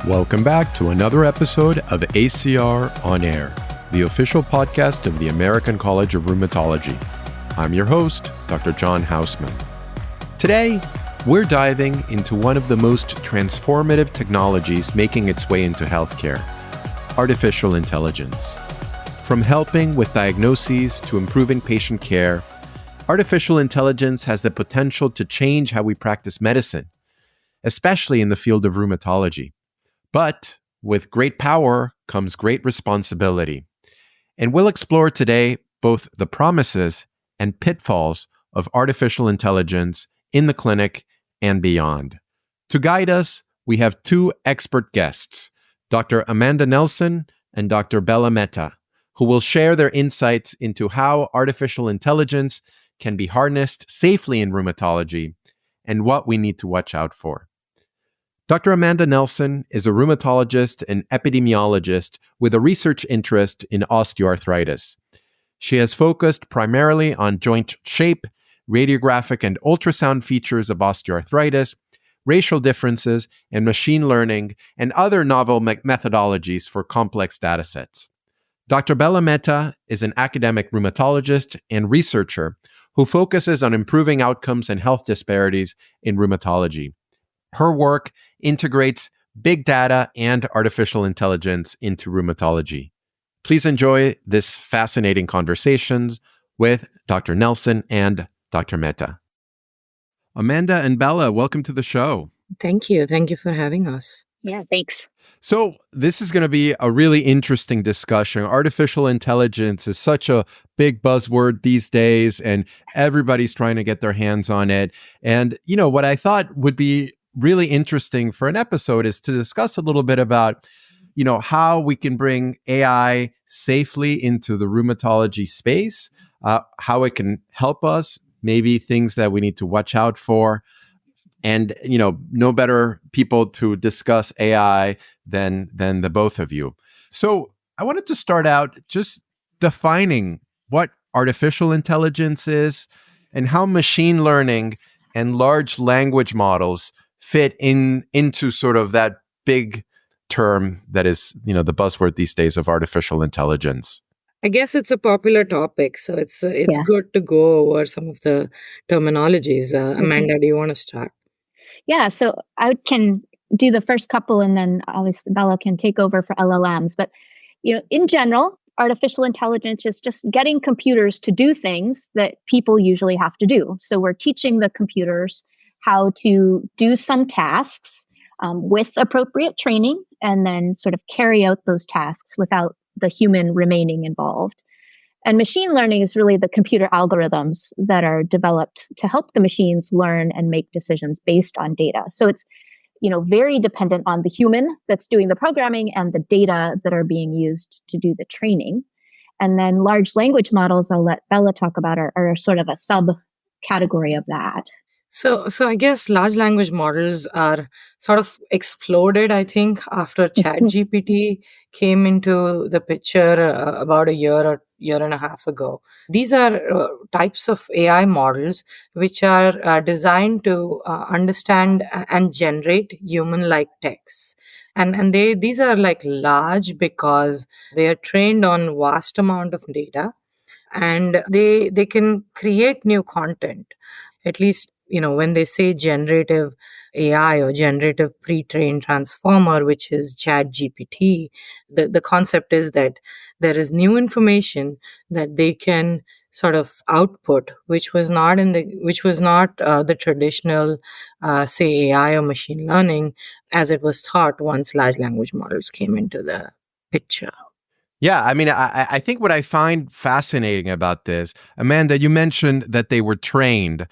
Welcome back to another episode of ACR On Air, the official podcast of the American College of Rheumatology. I'm your host, Dr. John Hausman. Today, we're diving into one of the most transformative technologies making its way into healthcare, artificial intelligence. From helping with diagnoses to improving patient care, artificial intelligence has the potential to change how we practice medicine, especially in the field of rheumatology. But with great power comes great responsibility. And we'll explore today both the promises and pitfalls of artificial intelligence in the clinic and beyond. To guide us, we have two expert guests, Dr. Amanda Nelson and Dr. Bella Mehta, who will share their insights into how artificial intelligence can be harnessed safely in rheumatology and what we need to watch out for. Dr. Amanda Nelson is a rheumatologist and epidemiologist with a research interest in osteoarthritis. She has focused primarily on joint shape, radiographic and ultrasound features of osteoarthritis, racial differences, and machine learning, and other novel methodologies for complex datasets. Dr. Bella Mehta is an academic rheumatologist and researcher who focuses on improving outcomes and health disparities in rheumatology. Her work integrates big data and artificial intelligence into rheumatology. Please enjoy this fascinating conversations with Dr. Nelson and Dr. Mehta. Amanda and Bella, welcome to the show. Thank you. Thank you for having us. Yeah, thanks. So this is going to be a really interesting discussion. Artificial intelligence is such a big buzzword these days, and everybody's trying to get their hands on it. And, what I thought would be really interesting for an episode is to discuss a little bit about, how we can bring AI safely into the rheumatology space, how it can help us, maybe things that we need to watch out for. And, no better people to discuss AI than the both of you. So I wanted to start out just defining what artificial intelligence is and how machine learning and large language models fit into sort of that big term that is, the buzzword these days of artificial intelligence. I guess it's a popular topic, so it's Yeah. good to go over some of the terminologies. Amanda, do you want to start? Yeah, so I can do the first couple and then obviously Bella can take over for LLMs. But, in general, artificial intelligence is just getting computers to do things that people usually have to do. So we're teaching the computers how to do some tasks with appropriate training and then sort of carry out those tasks without the human remaining involved. And machine learning is really the computer algorithms that are developed to help the machines learn and make decisions based on data. So it's, very dependent on the human that's doing the programming and the data that are being used to do the training. And then large language models, I'll let Bella talk about, are sort of a subcategory of that. So I guess large language models are sort of exploded, I think, after ChatGPT came into the picture about a year and a half ago. These are types of AI models which are designed to understand and generate human-like texts. And these are like large because they are trained on vast amount of data, and they can create new content. At least, when they say generative AI or generative pre-trained transformer, which is ChatGPT, the concept is that there is new information that they can sort of output, which was not the traditional, say, AI or machine learning as it was thought once large language models came into the picture. Yeah, I mean, I think what I find fascinating about this, Amanda, you mentioned that they were trained,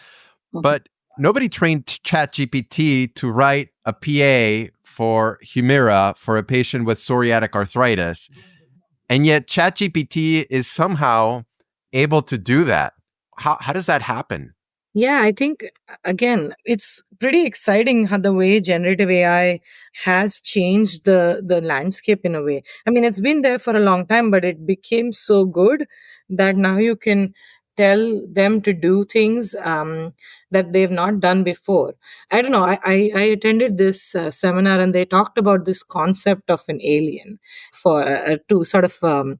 but nobody trained ChatGPT to write a PA for Humira for a patient with psoriatic arthritis. And yet ChatGPT is somehow able to do that. How does that happen? Yeah, I think, again, it's pretty exciting how the way generative AI has changed the landscape in a way. I mean, it's been there for a long time, but it became so good that now you can tell them to do things that they've not done before. I don't know. I attended this seminar, and they talked about this concept of an alien for to sort of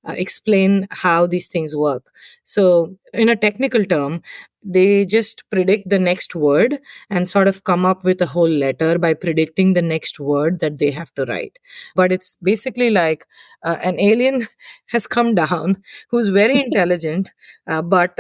explain how these things work. So, in a technical term, they just predict the next word and sort of come up with a whole letter by predicting the next word that they have to write. But it's basically like an alien has come down who's very intelligent, but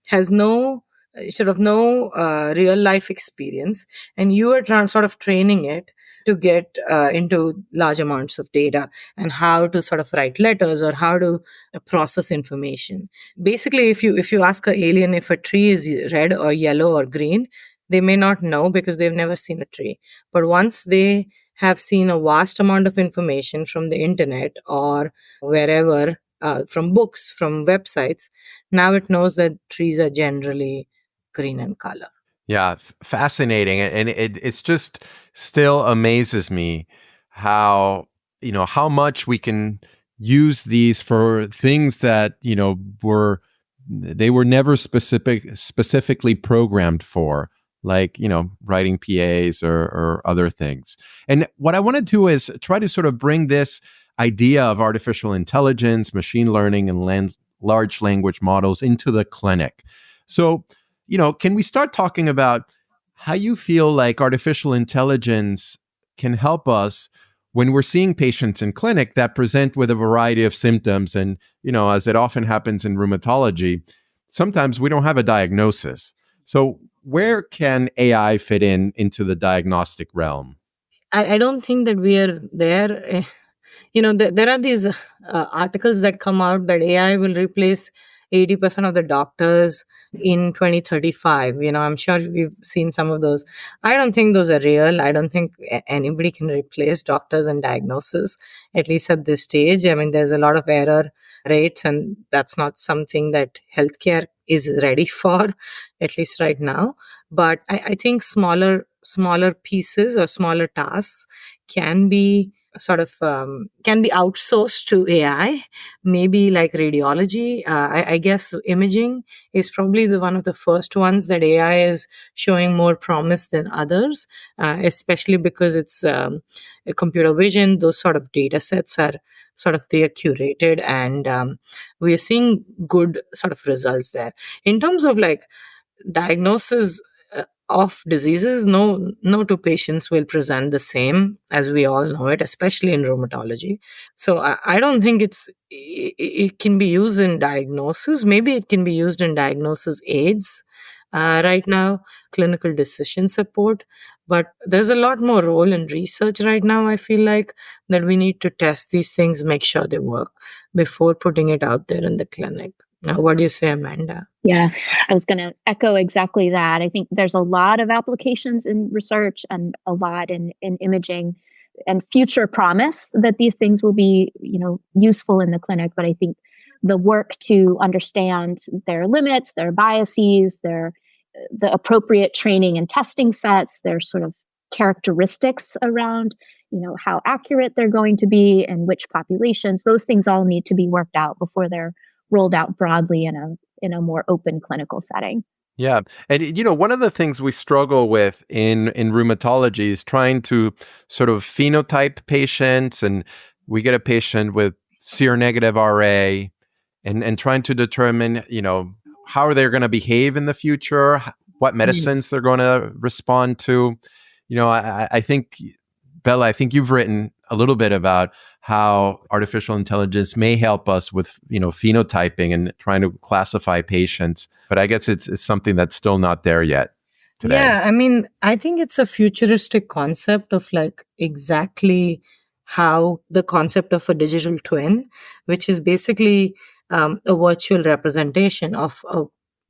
has no real life experience, and you are sort of training it to get into large amounts of data and how to sort of write letters or how to process information. Basically, if you ask an alien if a tree is red or yellow or green, they may not know because they've never seen a tree. But once they have seen a vast amount of information from the internet or wherever, from books, from websites, now it knows that trees are generally green in color. Yeah, fascinating. And it's just still amazes me how, how much we can use these for things that, they were never specifically programmed for, like, writing PAs or other things. And what I want to do is try to sort of bring this idea of artificial intelligence, machine learning, and large language models into the clinic. So, can we start talking about how you feel like artificial intelligence can help us when we're seeing patients in clinic that present with a variety of symptoms? And, as it often happens in rheumatology, sometimes we don't have a diagnosis. So where can AI fit into the diagnostic realm? I don't think that we are there. There are these articles that come out that AI will replace 80% of the doctors in 2035. I'm sure we've seen some of those. I don't think those are real. I don't think anybody can replace doctors and diagnosis, at least at this stage. I mean, there's a lot of error rates, and that's not something that healthcare is ready for, at least right now. But I think smaller pieces or smaller tasks can be can be outsourced to AI, maybe like radiology. I guess imaging is probably the one of the first ones that AI is showing more promise than others, especially because it's a computer vision. Those sort of data sets are sort of they are curated, and we are seeing good sort of results there. In terms of like diagnosis of diseases, no two patients will present the same, as we all know it, especially in rheumatology. So I don't think it can be used in diagnosis. Maybe it can be used in diagnosis aids right now, clinical decision support. But there's a lot more role in research right now. I feel like that we need to test these things, make sure they work before putting it out there in the clinic. Now, what do you say, Amanda? Yeah, I was going to echo exactly that. I think there's a lot of applications in research and a lot in imaging and future promise that these things will be, useful in the clinic. But I think the work to understand their limits, their biases, the appropriate training and testing sets, their sort of characteristics around, how accurate they're going to be and which populations, those things all need to be worked out before they're rolled out broadly in a more open clinical setting. Yeah. And, one of the things we struggle with in rheumatology is trying to sort of phenotype patients. And we get a patient with seronegative RA and trying to determine, how they're going to behave in the future, what medicines they're going to respond to. I think, Bella, I think you've written a little bit about how artificial intelligence may help us with, phenotyping and trying to classify patients. But I guess it's something that's still not there yet today. Yeah, I mean, I think it's a futuristic concept of like exactly how the concept of a digital twin, which is basically a virtual representation of a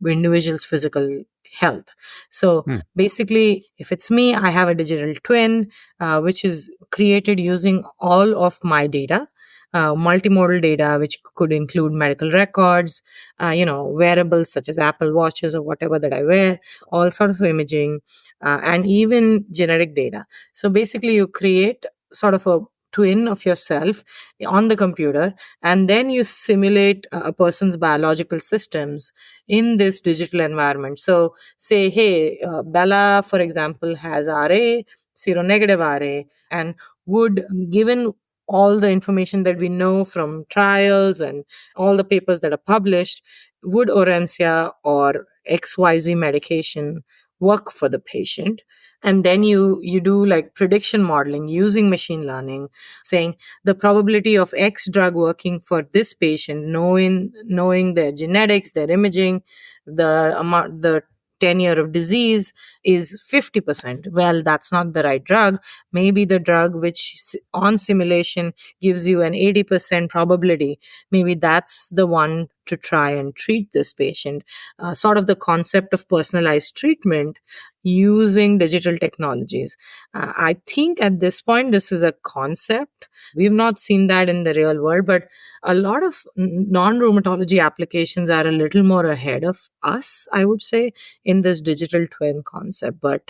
individual's physical health. So basically, if it's me, I have a digital twin, which is created using all of my data, multimodal data, which could include medical records, wearables such as Apple Watches or whatever that I wear, all sorts of imaging, and even genetic data. So basically, you create sort of a twin of yourself on the computer, and then you simulate a person's biological systems in this digital environment. So say, hey, Bella, for example, has RA, seronegative RA, and would, given all the information that we know from trials and all the papers that are published, would Orencia or XYZ medication work for the patient? And then you do like prediction modeling using machine learning, saying the probability of X drug working for this patient, knowing their genetics, their imaging, the amount, the tenure of disease is 50%. Well, that's not the right drug. Maybe the drug which on simulation gives you an 80% probability, maybe that's the one to try and treat this patient. Sort of the concept of personalized treatment using digital technologies. I think at this point, this is a concept. We've not seen that in the real world, but a lot of non-rheumatology applications are a little more ahead of us, I would say, in this digital twin concept. But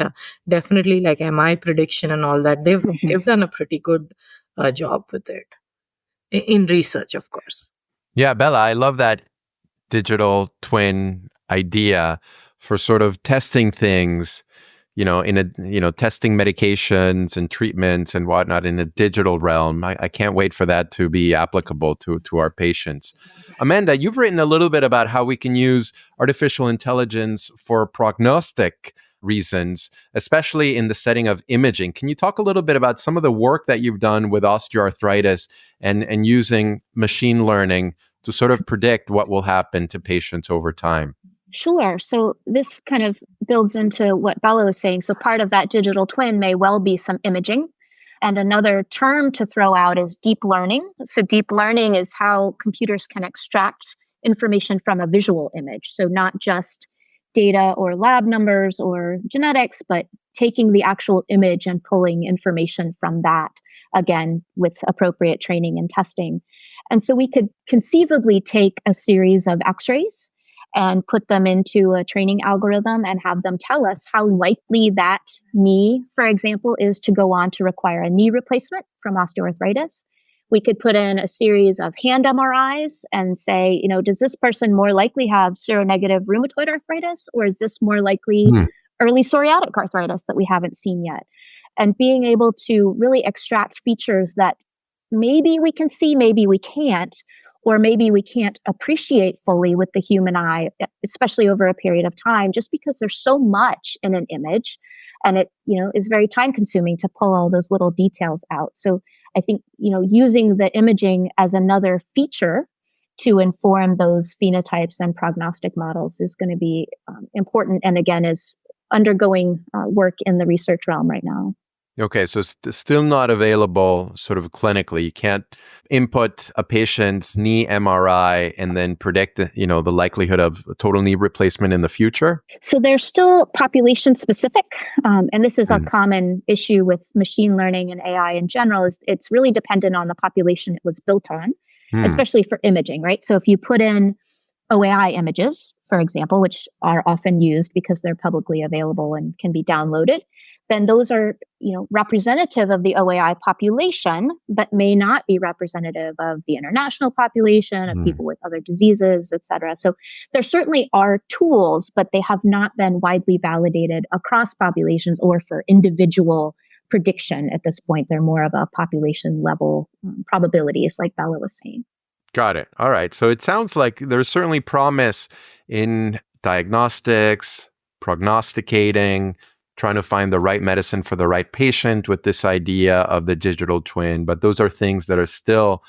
definitely, like MI prediction and all that, they've done a pretty good job with it in research, of course. Yeah, Bella, I love that digital twin idea for sort of testing things, testing medications and treatments and whatnot in a digital realm. I can't wait for that to be applicable to our patients. Amanda, you've written a little bit about how we can use artificial intelligence for prognostic reasons, especially in the setting of imaging. Can you talk a little bit about some of the work that you've done with osteoarthritis and using machine learning to sort of predict what will happen to patients over time? Sure. So this kind of builds into what Bella was saying. So part of that digital twin may well be some imaging. And another term to throw out is deep learning. So deep learning is how computers can extract information from a visual image. So not just data or lab numbers or genetics, but taking the actual image and pulling information from that, again, with appropriate training and testing. And so we could conceivably take a series of x-rays and put them into a training algorithm and have them tell us how likely that knee, for example, is to go on to require a knee replacement from osteoarthritis. We could put in a series of hand MRIs and say, does this person more likely have seronegative rheumatoid arthritis, or is this more likely early psoriatic arthritis that we haven't seen yet? And being able to really extract features that maybe we can see, maybe we can't, or maybe we can't appreciate fully with the human eye, especially over a period of time, just because there's so much in an image, and it, is very time consuming to pull all those little details out. So I think, using the imaging as another feature to inform those phenotypes and prognostic models is going to be important, and again, is undergoing work in the research realm right now. Okay, so still not available sort of clinically. You can't input a patient's knee MRI and then predict the likelihood of a total knee replacement in the future? So they're still population specific. And this is a common issue with machine learning and AI in general, is it's really dependent on the population it was built on, especially for imaging, right? So if you put in OAI images, for example, which are often used because they're publicly available and can be downloaded, then those are, representative of the OAI population, but may not be representative of the international population, of people with other diseases, et cetera. So there certainly are tools, but they have not been widely validated across populations or for individual prediction at this point. They're more of a population level probabilities, like Bella was saying. Got it. All right. So it sounds like there's certainly promise in diagnostics, prognosticating, trying to find the right medicine for the right patient with this idea of the digital twin. But those are things that are still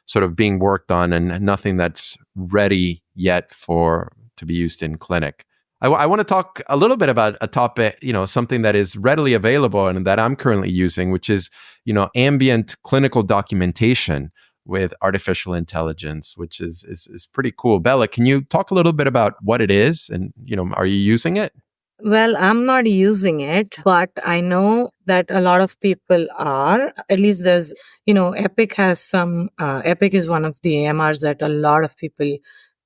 sort of being worked on and nothing that's ready yet to be used in clinic. I want to talk a little bit about a topic, something that is readily available and that I'm currently using, which is, ambient clinical documentation with artificial intelligence, which is pretty cool. Bella, can you talk a little bit about what it is and, are you using it? Well, I'm not using it, but I know that a lot of people are. At least there's, Epic has some, Epic is one of the AMRs that a lot of people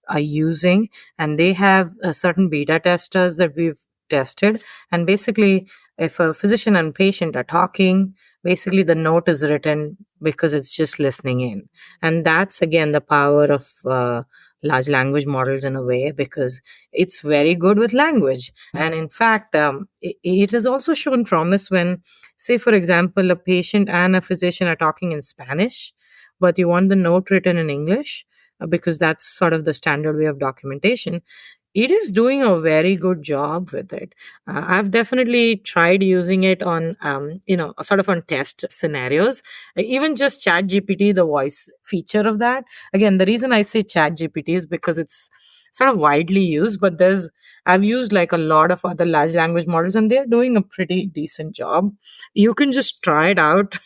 are using, and they have certain beta testers that we've tested. And basically, if a physician and patient are talking, basically the note is written because it's just listening in. And that's again the power of large language models in a way, because it's very good with language. And in fact, it has also shown promise when, say, for example, a patient and a physician are talking in Spanish, but you want the note written in English, because that's sort of the standard way of documentation. It is doing a very good job with it. I've definitely tried using it on, sort of on test scenarios. Even just Chat GPT, the voice feature of that. Again, the reason I say Chat GPT is because it's sort of widely used, but I've used like a lot of other large language models and they're doing a pretty decent job. You can just try it out,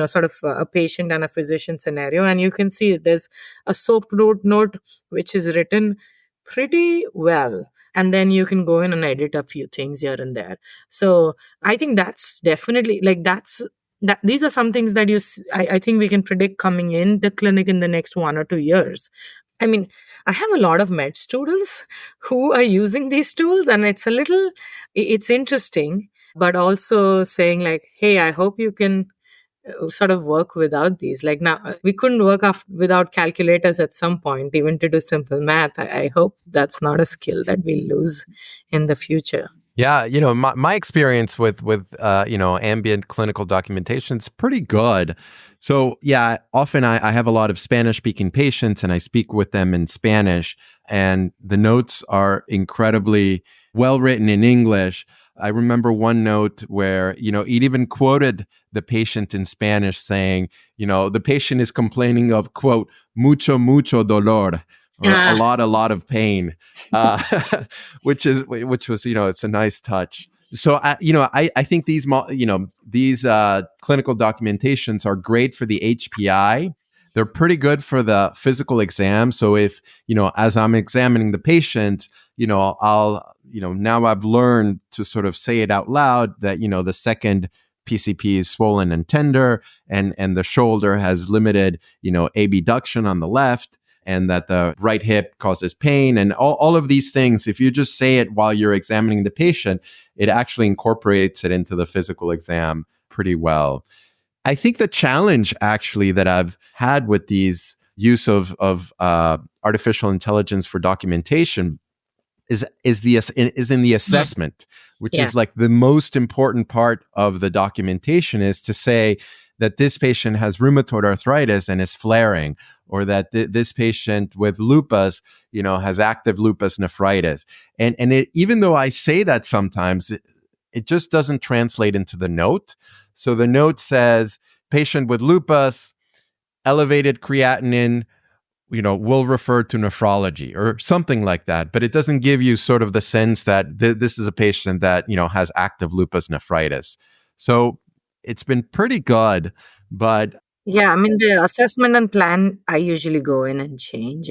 sort of a patient and a physician scenario, and you can see there's a soap note which is written pretty well, and then you can go in and edit a few things here and there. So I think that's definitely like that these are some things that I think we can predict coming in the clinic in the next 1 or 2 years. I mean, I have a lot of med students who are using these tools, and it's interesting, but also saying like, hey, I hope you can sort of work without these. Like now, we couldn't work without calculators at some point, even to do simple math. I hope that's not a skill that we lose in the future. Yeah, my experience with ambient clinical documentation is pretty good. So yeah, often I have a lot of Spanish speaking patients and I speak with them in Spanish, and the notes are incredibly well written in English. I remember one note where, it even quoted the patient in Spanish saying, the patient is complaining of, quote, mucho dolor, or a lot of pain, which was, it's a nice touch. So, I think these clinical documentations are great for the HPI. They're pretty good for the physical exam. So if, as I'm examining the patient, now I've learned to sort of say it out loud that, the second PCP is swollen and tender, and the shoulder has limited, abduction on the left, and that the right hip causes pain, and all of these things. If you just say it while you're examining the patient, it actually incorporates it into the physical exam pretty well. I think the challenge actually that I've had with these use of artificial intelligence for documentation is in the assessment, which is like the most important part of the documentation, is to say that this patient has rheumatoid arthritis and is flaring, or that this patient with lupus, has active lupus nephritis. And even though I say that sometimes, it just doesn't translate into the note. So the note says, patient with lupus, elevated creatinine, we'll refer to nephrology or something like that. But it doesn't give you sort of the sense that this is a patient that, has active lupus nephritis. So it's been pretty good, but yeah, I mean, the assessment and plan, I usually go in and change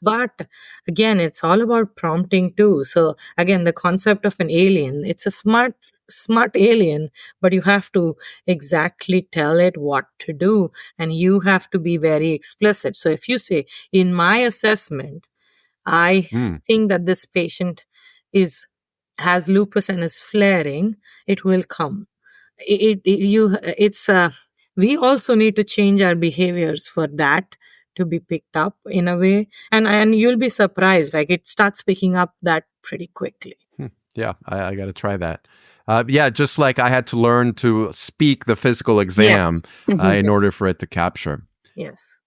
but again, it's all about prompting too. So again, the concept of an alien, it's a smart alien, but you have to exactly tell it what to do, and you have to be very explicit. So if you say, in my assessment, I think that this patient has lupus and is flaring, it will come. We also need to change our behaviors for that to be picked up in a way, and you'll be surprised, like it starts picking up that pretty quickly. Yeah, I got to try that. Just like I had to learn to speak the physical exam in order for it to capture. Yes.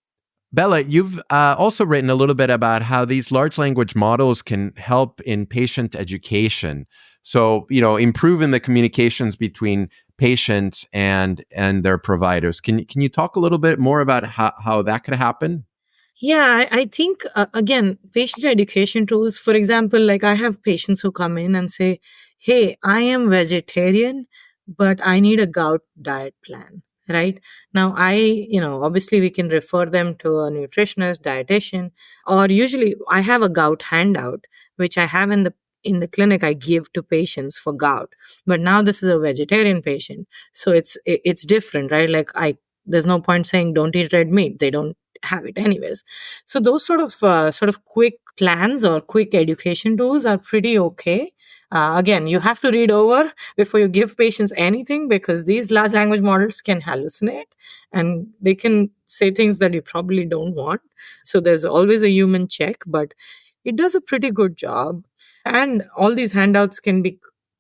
Bella, you've also written a little bit about how these large language models can help in patient education. So, improving the communications between patients and their providers. Can you talk a little bit more about how that could happen? Yeah, I think, again, patient education tools, for example, like I have patients who come in and say, hey, I am vegetarian, but I need a gout diet plan. Right now, obviously we can refer them to a nutritionist, dietitian, or usually I have a gout handout, which I have in the clinic. I give to patients for gout, but now this is a vegetarian patient, so it's different, right? Like there's no point saying don't eat red meat. They don't have it anyways. So those sort of quick plans or quick education tools are pretty okay. Again, you have to read over before you give patients anything, because these large language models can hallucinate and they can say things that you probably don't want. So there's always a human check, but it does a pretty good job. And all these handouts can be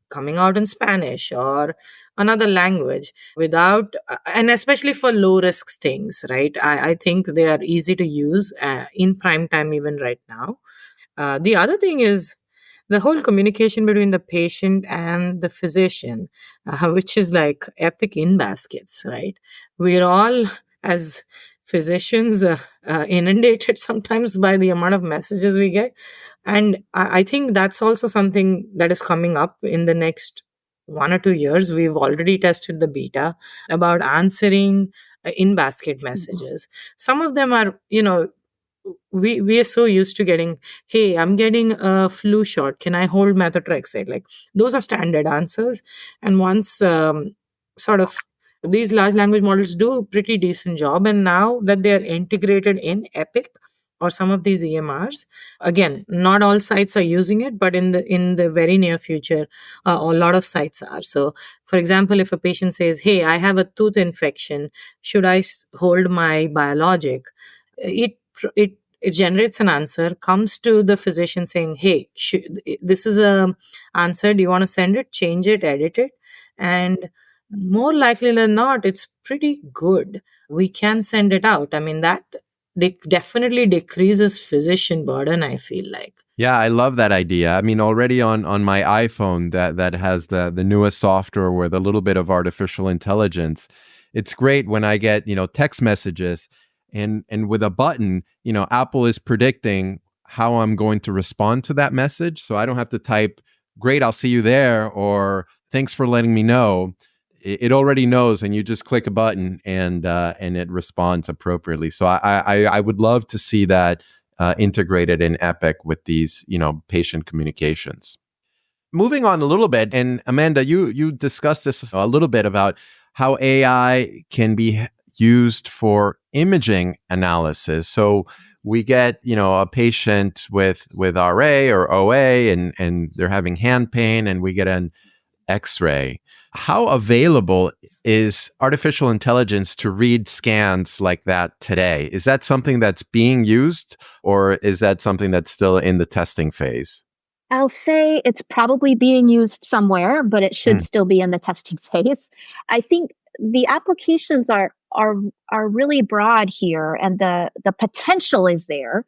coming out in Spanish or another language without, and especially for low risk things, right? I think they are easy to use in prime time, even right now. The other thing is the whole communication between the patient and the physician, which is like epic in baskets, right? We're all, as physicians, inundated sometimes by the amount of messages we get. And I think that's also something that is coming up in the next 1 or 2 years. We've already tested the beta about answering in basket messages. Some of them are, we are so used to getting, hey, I'm getting a flu shot, can I hold methotrexate? Like, those are standard answers. And once sort of these large language models do a pretty decent job, and now that they are integrated in Epic or some of these EMRs, again, not all sites are using it, but in the very near future, a lot of sites are. So for example, if a patient says, hey, I have a tooth infection, should I hold my biologic? It generates an answer, comes to the physician saying, hey, this is a answer, do you want to send it, change it, edit it? And more likely than not, it's pretty good. We can send it out. I mean, that definitely decreases physician burden, I feel like. Yeah, I love that idea. I mean, already on my iPhone that has the newest software with a little bit of artificial intelligence, it's great when I get, text messages and with a button, Apple is predicting how I'm going to respond to that message. So I don't have to type, great, I'll see you there, or thanks for letting me know. It already knows, and you just click a button and it responds appropriately. So I would love to see that integrated in Epic with these, patient communications. Moving on a little bit, and Amanda, you discussed this a little bit about how AI can be used for imaging analysis. So we get, a patient with RA or OA, and they're having hand pain, and we get an X-ray. How available is artificial intelligence to read scans like that today? Is that something that's being used, or is that something that's still in the testing phase? I'll say it's probably being used somewhere, but it should still be in the testing phase. I think the applications are really broad here, and the potential is there.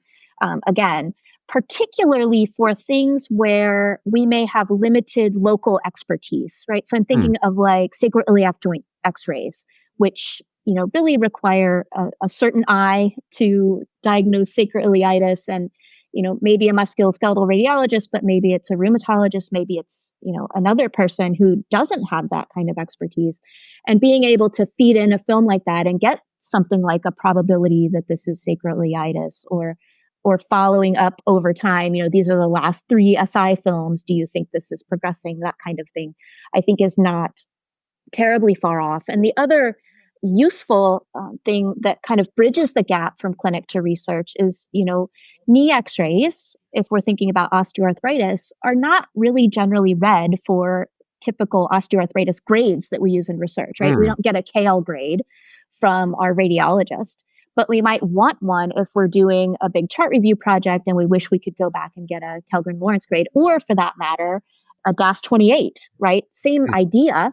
Again, particularly for things where we may have limited local expertise, right? So I'm thinking of like sacroiliac joint X-rays, which really require a certain eye to diagnose sacroiliitis, and maybe a musculoskeletal radiologist, but maybe it's a rheumatologist, maybe it's another person who doesn't have that kind of expertise, and being able to feed in a film like that and get something like a probability that this is sacroiliitis, or following up over time, these are the last 3 SI films, do you think this is progressing, that kind of thing, I think is not terribly far off. And the other useful thing that kind of bridges the gap from clinic to research is, knee x-rays, if we're thinking about osteoarthritis, are not really generally read for typical osteoarthritis grades that we use in research, right? We don't get a KL grade from our radiologist, but we might want one if we're doing a big chart review project and we wish we could go back and get a Kellgren-Lawrence grade, or for that matter, a DAS28, right? Same idea.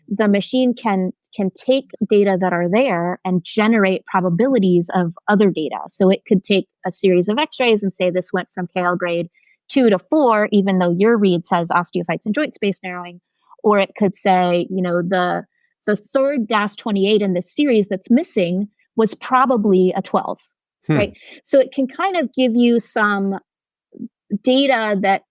The machine can take data that are there and generate probabilities of other data. So it could take a series of x-rays and say this went from KL grade 2 to 4, even though your read says osteophytes and joint space narrowing. Or it could say, the third DAS28 in this series that's missing was probably a 12, right? So it can kind of give you some data that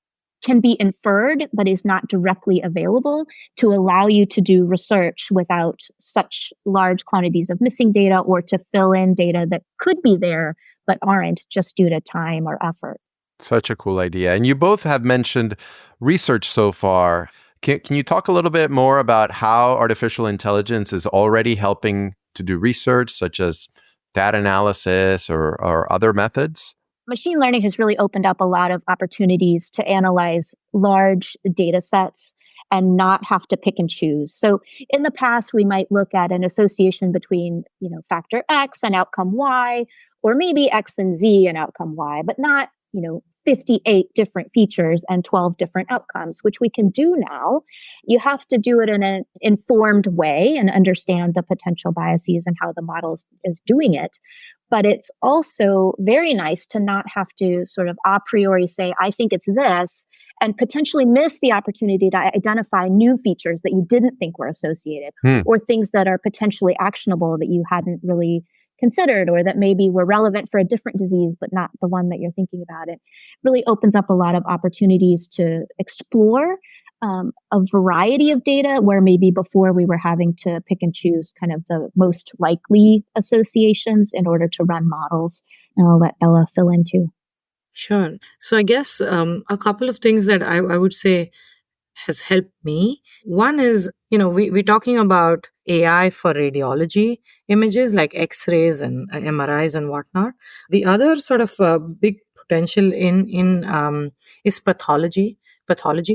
can be inferred, but is not directly available to allow you to do research without such large quantities of missing data, or to fill in data that could be there, but aren't, just due to time or effort. Such a cool idea. And you both have mentioned research so far. Can you talk a little bit more about how artificial intelligence is already helping to do research, such as data analysis or other methods? Machine learning has really opened up a lot of opportunities to analyze large data sets and not have to pick and choose. So in the past, we might look at an association between, factor X and outcome Y, or maybe X and Z and outcome Y, but not, 58 different features and 12 different outcomes, which we can do now. You have to do it in an informed way and understand the potential biases and how the model is doing it. But it's also very nice to not have to sort of a priori say, I think it's this, and potentially miss the opportunity to identify new features that you didn't think were associated, or things that are potentially actionable that you hadn't really considered, or that maybe were relevant for a different disease, but not the one that you're thinking about. It really opens up a lot of opportunities to explore a variety of data where maybe before we were having to pick and choose kind of the most likely associations in order to run models. And I'll let Ella fill in too. Sure. So I guess a couple of things that I would say has helped me. One is, we're talking about AI for radiology images like X-rays and MRIs and whatnot. The other sort of big potential in is pathology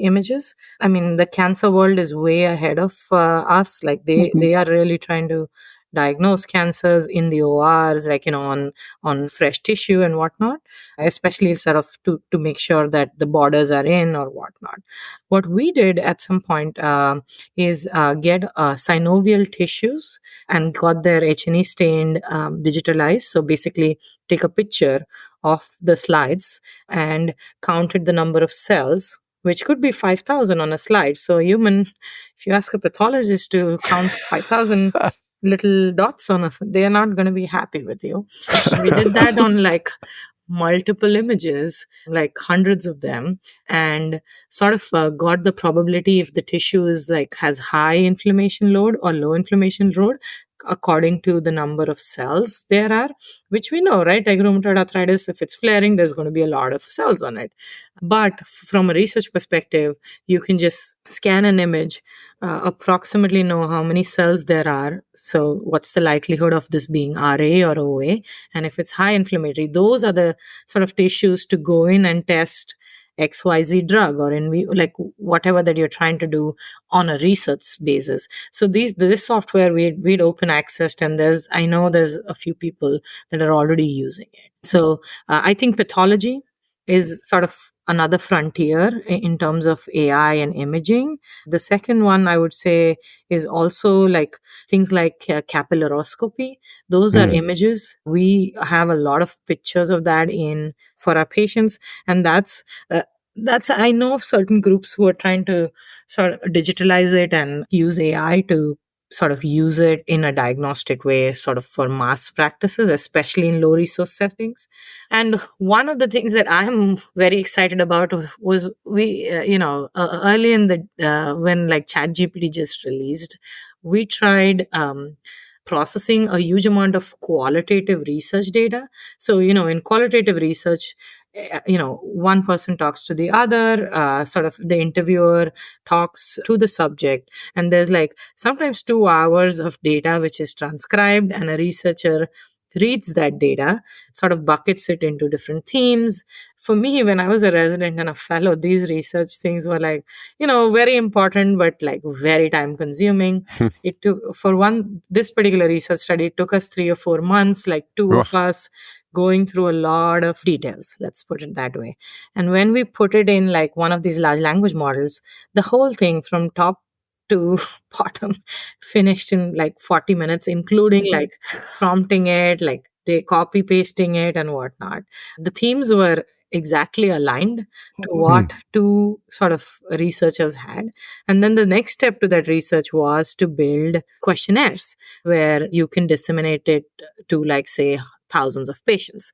images. I mean, the cancer world is way ahead of us. Like they are really trying to diagnose cancers in the ORs, like, on fresh tissue and whatnot, especially sort of to make sure that the borders are in or whatnot. What we did at some point is get synovial tissues and got their H&E stained, digitalized. So basically take a picture of the slides and counted the number of cells, which could be 5,000 on a slide. So a human, if you ask a pathologist to count 5,000 little dots on us, they are not going to be happy with you. We did that on like multiple images, like hundreds of them, and sort of got the probability if the tissue is like has high inflammation load or low inflammation load according to the number of cells there are, which we know, right? Like rheumatoid arthritis, if it's flaring, there's going to be a lot of cells on it. But from a research perspective, you can just scan an image, approximately know how many cells there are. So what's the likelihood of this being RA or OA? And if it's high inflammatory, those are the sort of tissues to go in and test XYZ drug or like whatever that you're trying to do on a research basis. So this software we'd open accessed, and I know there's a few people that are already using it. So I think pathology is sort of another frontier in terms of AI and imaging. The second one I would say is also like things like capillaroscopy. Those are images. We have a lot of pictures of that for our patients, and that's I know of certain groups who are trying to sort of digitalize it and use AI to sort of use it in a diagnostic way, sort of for mass practices, especially in low resource settings. And one of the things that I'm very excited about was early in when like ChatGPT just released, we tried processing a huge amount of qualitative research data. So, in qualitative research, one person talks to the other, sort of the interviewer talks to the subject, and there's like sometimes 2 hours of data which is transcribed, and a researcher reads that data, sort of buckets it into different themes. For me, when I was a resident and a fellow, these research things were like, very important, but like very time consuming. It took, this particular research study, it took us 3 or 4 months, like two of us going through a lot of details, let's put it that way. And when we put it in like one of these large language models, the whole thing from top to bottom finished in like 40 minutes, including like prompting it, like they copy pasting it and whatnot. The themes were exactly aligned to what two sort of researchers had. And then the next step to that research was to build questionnaires where you can disseminate it to, like, say, thousands of patients.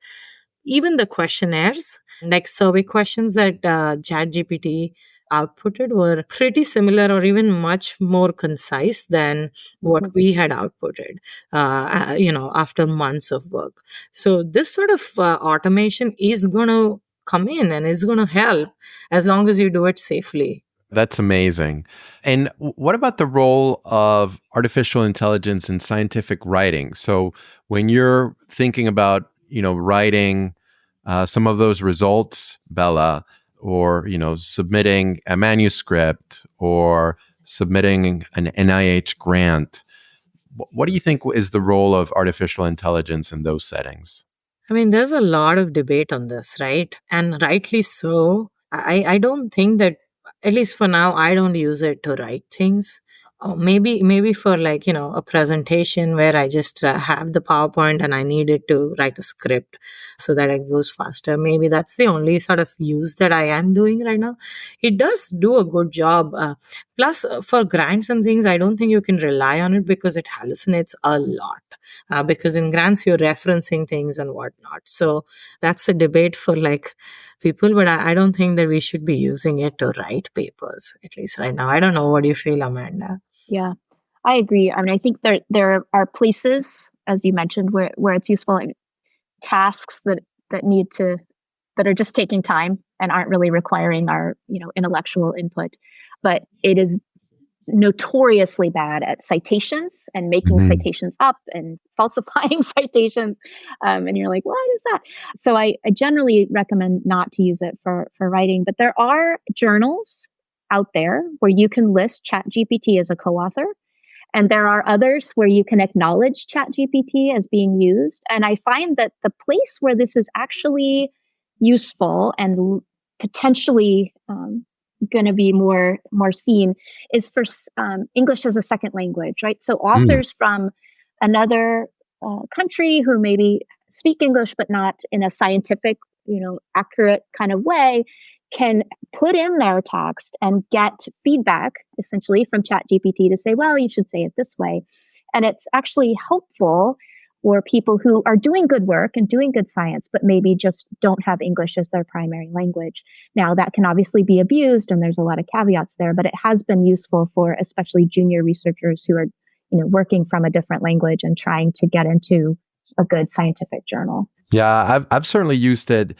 Even the questionnaires, like survey questions that ChatGPT outputted, were pretty similar or even much more concise than what we had outputted, after months of work. So this sort of automation is going to come in and is going to help as long as you do it safely. That's amazing. And what about the role of artificial intelligence in scientific writing? So when you're thinking about, writing some of those results, Bella, or, submitting a manuscript or submitting an NIH grant, what do you think is the role of artificial intelligence in those settings? I mean, there's a lot of debate on this, right? And rightly so. I don't think that, at least for now, I don't use it to write things. Maybe for like, a presentation where I just have the PowerPoint and I need it to write a script so that it goes faster. Maybe that's the only sort of use that I am doing right now. It does do a good job. Plus, for grants and things, I don't think you can rely on it because it hallucinates a lot. Because in grants you're referencing things and whatnot. So that's a debate for like people, but I don't think that we should be using it to write papers, at least right now. I don't know. What do you feel, Amanda? Yeah, I agree. I mean, I think there are places, as you mentioned, where it's useful, like tasks that are just taking time and aren't really requiring our intellectual input. But it is notoriously bad at citations and making citations up and falsifying citations. And you're like, what is that? So I generally recommend not to use it for writing. But there are journals out there where you can list ChatGPT as a co-author. And there are others where you can acknowledge ChatGPT as being used. And I find that the place where this is actually useful and potentially going to be more seen is for English as a second language, right? So authors from another country who maybe speak English but not in a scientific, accurate kind of way can put in their text and get feedback essentially from ChatGPT to say, well, you should say it this way. And it's actually helpful for people who are doing good work and doing good science, but maybe just don't have English as their primary language. Now, that can obviously be abused, and there's a lot of caveats there, but it has been useful for especially junior researchers who are, working from a different language and trying to get into a good scientific journal. Yeah, I've certainly used it,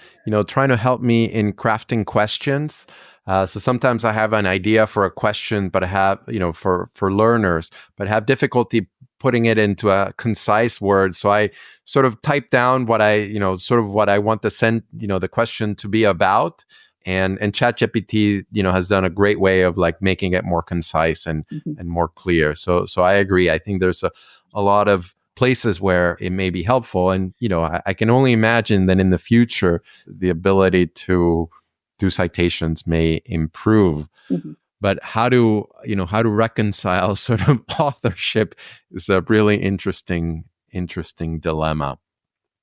trying to help me in crafting questions. So sometimes I have an idea for a question, but I have, for learners, but have difficulty putting it into a concise word. So I sort of type down what I, what I want the question to be about. And ChatGPT, has done a great way of like making it more concise and more clear. So I agree. I think there's a lot of places where it may be helpful. And, I can only imagine that in the future, the ability to do citations may improve. But how to reconcile sort of authorship is a really interesting dilemma.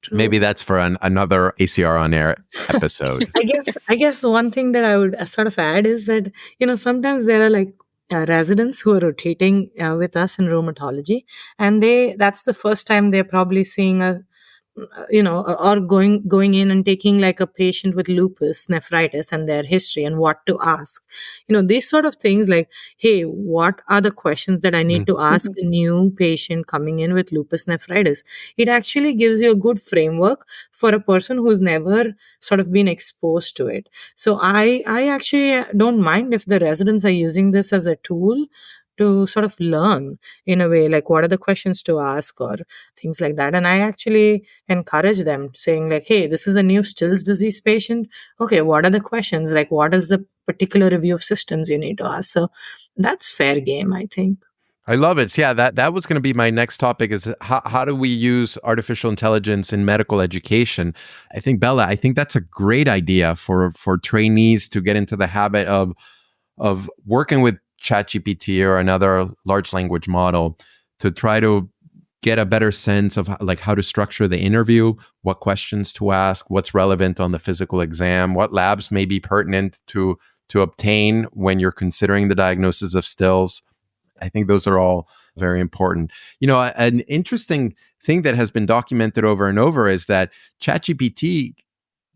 True. Maybe that's for another ACR on air episode. I guess one thing that I would sort of add is that, sometimes there are like residents who are rotating with us in rheumatology, and that's the first time they're probably seeing or going in and taking like a patient with lupus nephritis and their history and what to ask. These sort of things like, hey, what are the questions that I need to ask a new patient coming in with lupus nephritis? It actually gives you a good framework for a person who's never sort of been exposed to it. So I actually don't mind if the residents are using this as a tool to sort of learn in a way, like what are the questions to ask or things like that. And I actually encourage them saying like, hey, this is a new Still's disease patient. Okay, what are the questions? Like, what is the particular review of systems you need to ask? So that's fair game, I think. I love it. Yeah, that was going to be my next topic is how do we use artificial intelligence in medical education? I think, Bella, that's a great idea for trainees to get into the habit of working with ChatGPT or another large language model to try to get a better sense of like how to structure the interview, what questions to ask, what's relevant on the physical exam, what labs may be pertinent to obtain when you're considering the diagnosis of Still's. I think those are all very important. An interesting thing that has been documented over and over is that ChatGPT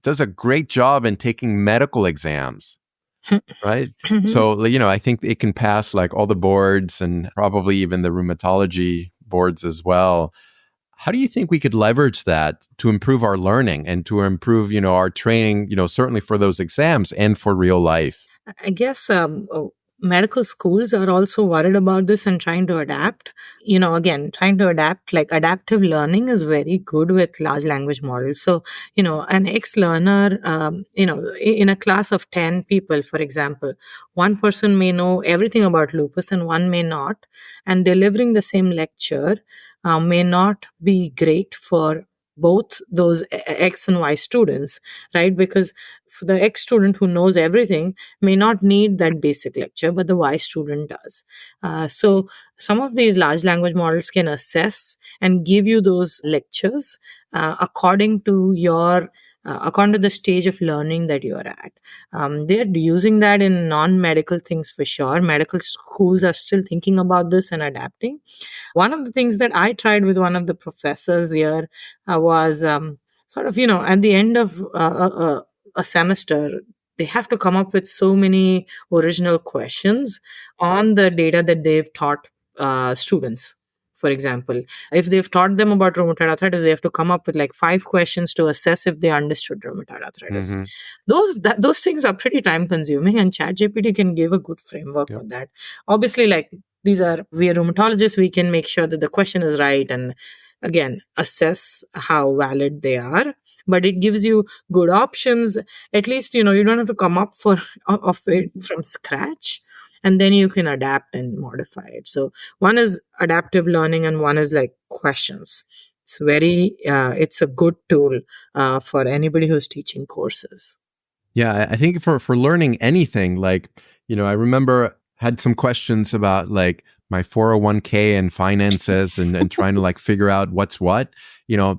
does a great job in taking medical exams. Right. So, I think it can pass like all the boards and probably even the rheumatology boards as well. How do you think we could leverage that to improve our learning and to improve, our training, certainly for those exams and for real life? I guess medical schools are also worried about this and trying to adapt. Again, trying to adapt, like adaptive learning is very good with large language models. So, an ex learner, in a class of 10 people, for example, one person may know everything about lupus and one may not. And delivering the same lecture may not be great for both those X and Y students, right? Because for the X student who knows everything may not need that basic lecture, but the Y student does. So some of these large language models can assess and give you those lectures according to your according to the stage of learning that you are at. They're using that in non-medical things for sure. Medical schools are still thinking about this and adapting. One of the things that I tried with one of the professors here was sort of, at the end of a semester, they have to come up with so many original questions on the data that they've taught students. For example, if they've taught them about rheumatoid arthritis, they have to come up with like 5 questions to assess if they understood rheumatoid arthritis. Mm-hmm. Those things are pretty time consuming, and ChatGPT can give a good framework Yep. on that. Obviously, like we are rheumatologists, we can make sure that the question is right and again assess how valid they are, but it gives you good options. At least you don't have to come up for of it from scratch, and then you can adapt and modify it. So one is adaptive learning and one is like questions. It's a good tool for anybody who's teaching courses. Yeah, I think for learning anything, like, I remember had some questions about like my 401k and finances and trying to like figure out what's what,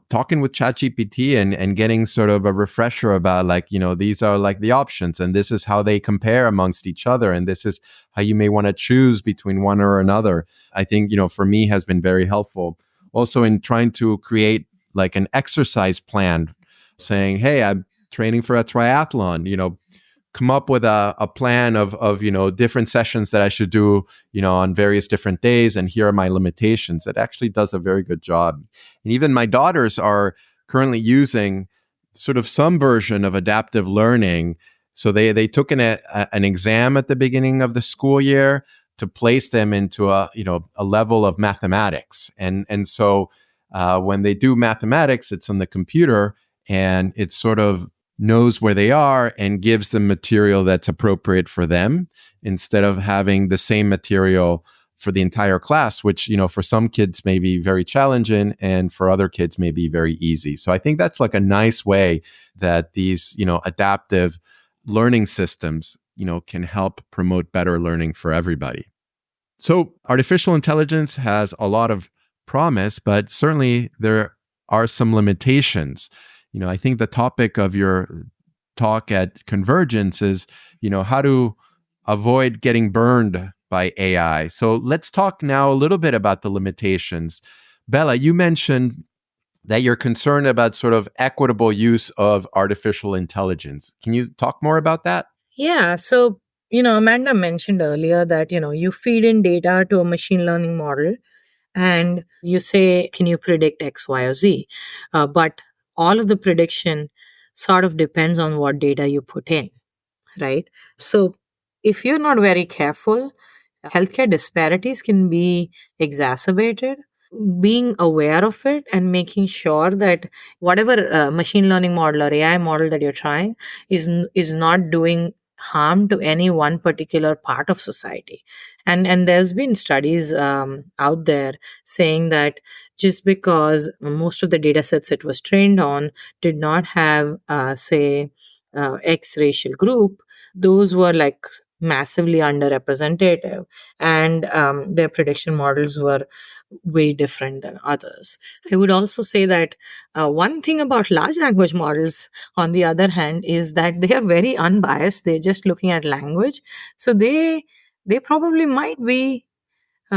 talking with ChatGPT and getting sort of a refresher about like, these are like the options and this is how they compare amongst each other. And this is how you may want to choose between one or another. I think, for me has been very helpful also in trying to create like an exercise plan saying, hey, I'm training for a triathlon, come up with a plan of different sessions that I should do, on various different days. And here are my limitations. It actually does a very good job. And even my daughters are currently using sort of some version of adaptive learning. So they took an exam at the beginning of the school year to place them into a level of mathematics. And so when they do mathematics, it's on the computer and it's sort of knows where they are and gives them material that's appropriate for them instead of having the same material for the entire class, which, for some kids may be very challenging and for other kids may be very easy. So I think that's like a nice way that these, adaptive learning systems, can help promote better learning for everybody. So artificial intelligence has a lot of promise, but certainly there are some limitations. I think the topic of your talk at Convergence is, how to avoid getting burned by AI. So let's talk now a little bit about the limitations. Bella, you mentioned that you're concerned about sort of equitable use of artificial intelligence. Can you talk more about that? Yeah. So, Amanda mentioned earlier that, you feed in data to a machine learning model and you say, can you predict X, Y, or Z? But all of the prediction sort of depends on what data you put in, right? So if you're not very careful, healthcare disparities can be exacerbated. Being aware of it and making sure that whatever machine learning model or AI model that you're trying is not doing harm to any one particular part of society. And there's been studies out there saying that just because most of the data sets it was trained on did not have say X racial group, those were like massively underrepresented, and their prediction models were way different than others. I would also say that one thing about large language models, on the other hand, is that they are very unbiased. They're just looking at language, so they probably might be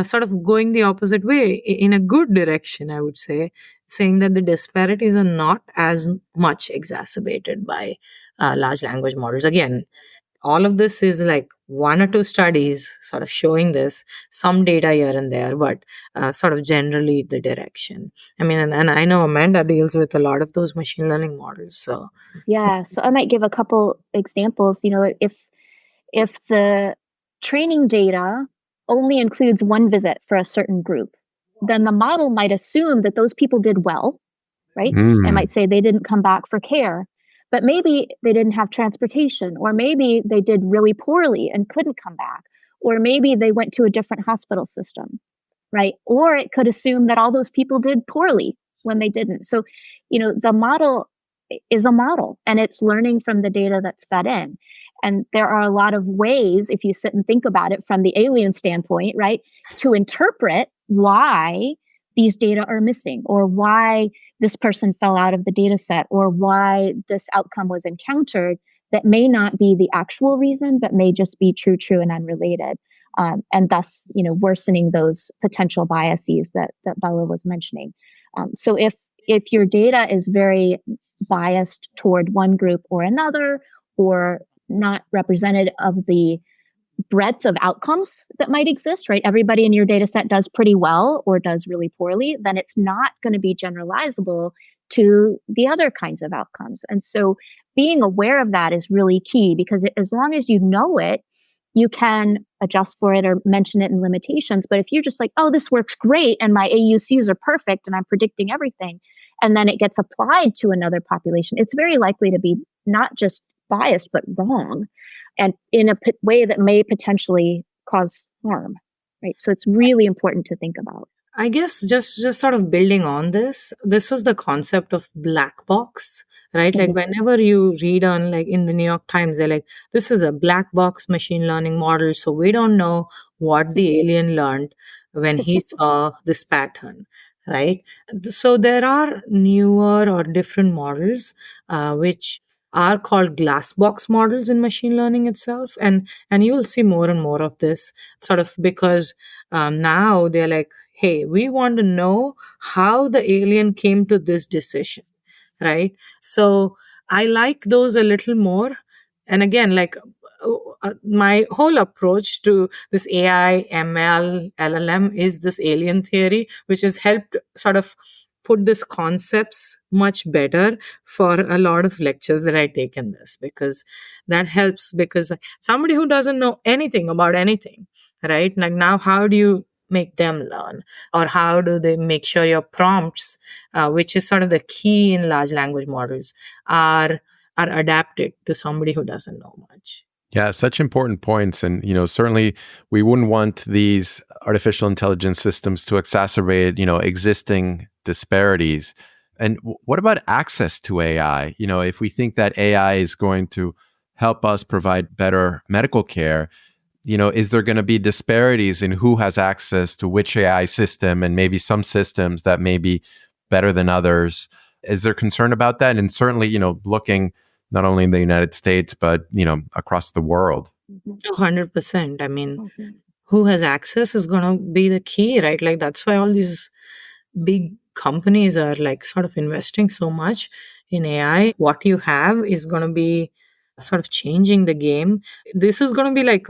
sort of going the opposite way in a good direction. I would say, saying that the disparities are not as much exacerbated by large language models. Again, all of this is like one or two studies sort of showing this, some data here and there, but sort of generally the direction. I mean, and I know Amanda deals with a lot of those machine learning models. So, Yeah, so I might give a couple examples. if the training data only includes one visit for a certain group, then the model might assume that those people did well, right? It might say they didn't come back for care, but maybe they didn't have transportation, or maybe they did really poorly and couldn't come back, or maybe they went to a different hospital system, right? Or it could assume that all those people did poorly when they didn't. So, the model is a model and it's learning from the data that's fed in. And there are a lot of ways, if you sit and think about it from the alien standpoint, right, to interpret why these data are missing, or why this person fell out of the data set, or why this outcome was encountered that may not be the actual reason, but may just be true, and unrelated. And thus, worsening those potential biases that Bella was mentioning. So if your data is very biased toward one group or another, or not representative of the breadth of outcomes that might exist, right? Everybody in your data set does pretty well or does really poorly, then it's not going to be generalizable to the other kinds of outcomes. And so being aware of that is really key, because as long as you know it, you can adjust for it or mention it in limitations. But if you're just like, oh, this works great and my AUCs are perfect and I'm predicting everything, and then it gets applied to another population, it's very likely to be not just biased, but wrong, and in a way that may potentially cause harm, right? So it's really important to think about. I guess just sort of building on this is the concept of black box, right? Like whenever you read on, like in the New York Times, they're like, this is a black box machine learning model. So we don't know what the alien learned when he saw this pattern, right? So there are newer or different models, which are called glass box models in machine learning itself. And you'll see more and more of this sort of, because now they're like, hey, we want to know how the alien came to this decision, right? So I like those a little more. And again, like my whole approach to this AI, ML, LLM is this alien theory, which has helped sort of put these concepts much better for a lot of lectures that I take in this, because that helps, because somebody who doesn't know anything about anything, right? Like now, how do you make them learn, or how do they make sure your prompts, which is sort of the key in large language models, are adapted to somebody who doesn't know much? Yeah, such important points. And, certainly we wouldn't want these artificial intelligence systems to exacerbate, existing disparities. And what about access to AI? If we think that AI is going to help us provide better medical care, is there going to be disparities in who has access to which AI system, and maybe some systems that may be better than others? Is there concern about that? And certainly, looking not only in the United States, but, across the world. 200%. I mean, who has access is going to be the key, right? Like that's why all these big companies are like sort of investing so much in AI. What you have is going to be sort of changing the game. This is going to be like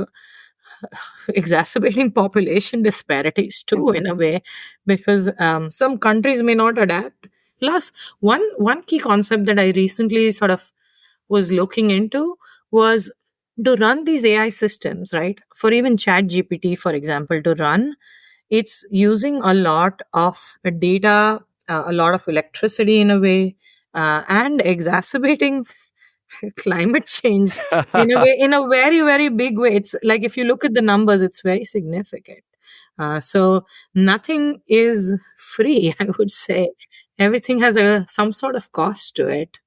exacerbating population disparities too, in a way, because some countries may not adapt. Plus, one key concept that I recently sort of was looking into was to run these AI systems, right? For even Chat GPT, for example, to run, it's using a lot of data, a lot of electricity in a way, and exacerbating climate change in a way, in a very, very big way. It's like, if you look at the numbers, it's very significant. So nothing is free, I would say. Everything has some sort of cost to it.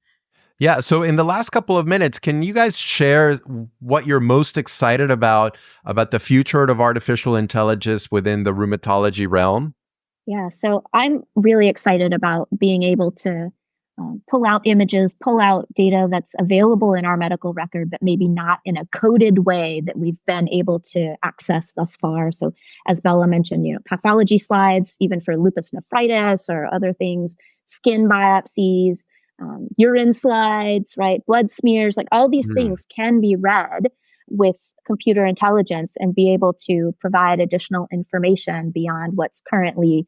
Yeah. So in the last couple of minutes, can you guys share what you're most excited about the future of artificial intelligence within the rheumatology realm? Yeah, so I'm really excited about being able to pull out images, pull out data that's available in our medical record, but maybe not in a coded way that we've been able to access thus far. So as Bella mentioned, pathology slides, even for lupus nephritis or other things, skin biopsies, urine slides, right? Blood smears, like all these things can be read with computer intelligence and be able to provide additional information beyond what's currently,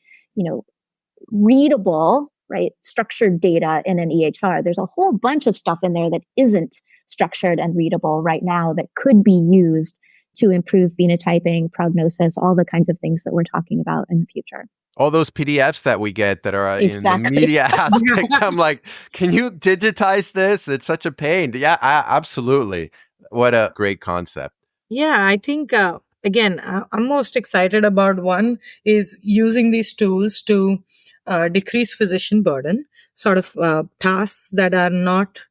readable right? Structured data in an EHR. There's a whole bunch of stuff in there that isn't structured and readable right now that could be used to improve phenotyping, prognosis, all the kinds of things that we're talking about in the future. All those PDFs that we get that are in the Exactly. media aspect, I'm like, can you digitize this? It's such a pain. Yeah, absolutely. What a great concept. Yeah, I think, again, I'm most excited about one is using these tools to decrease physician burden, sort of tasks that are not,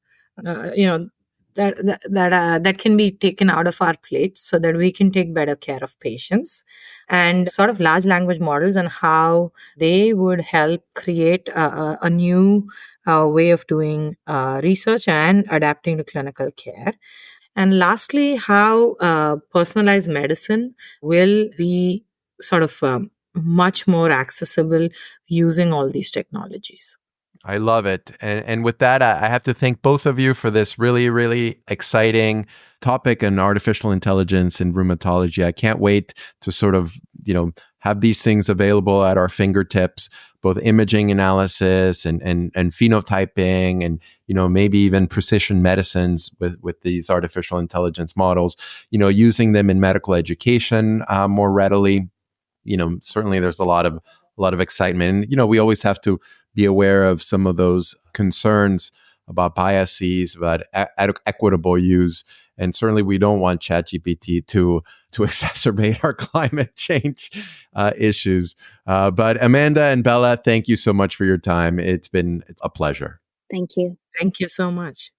you know, that can be taken out of our plate so that we can take better care of patients, and sort of large language models and how they would help create a new way of doing research and adapting to clinical care. And lastly, how personalized medicine will be sort of much more accessible using all these technologies. I love it. And with that, I have to thank both of you for this really, really exciting topic in artificial intelligence and rheumatology. I can't wait to sort of, have these things available at our fingertips, both imaging analysis and phenotyping and, maybe even precision medicines with these artificial intelligence models, using them in medical education more readily. Certainly there's a lot of excitement. And, we always have to be aware of some of those concerns about biases, about equitable use. And certainly we don't want ChatGPT to exacerbate our climate change issues. But Amanda and Bella, thank you so much for your time. It's been a pleasure. Thank you. Thank you so much.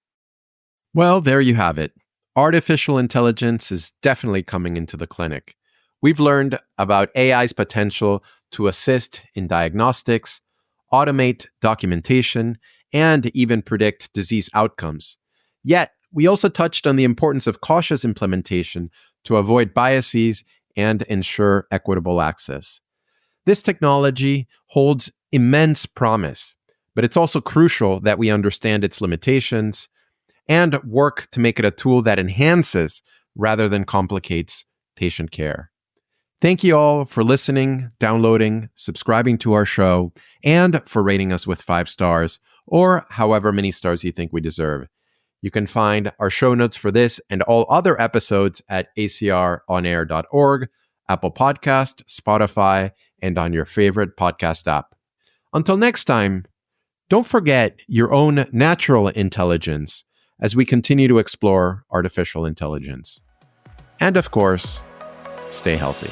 Well, there you have it. Artificial intelligence is definitely coming into the clinic. We've learned about AI's potential to assist in diagnostics, automate documentation, and even predict disease outcomes. Yet, we also touched on the importance of cautious implementation to avoid biases and ensure equitable access. This technology holds immense promise, but it's also crucial that we understand its limitations and work to make it a tool that enhances rather than complicates patient care. Thank you all for listening, downloading, subscribing to our show, and for rating us with 5 stars, or however many stars you think we deserve. You can find our show notes for this and all other episodes at acronair.org, Apple Podcast, Spotify, and on your favorite podcast app. Until next time, don't forget your own natural intelligence as we continue to explore artificial intelligence. And of course, stay healthy.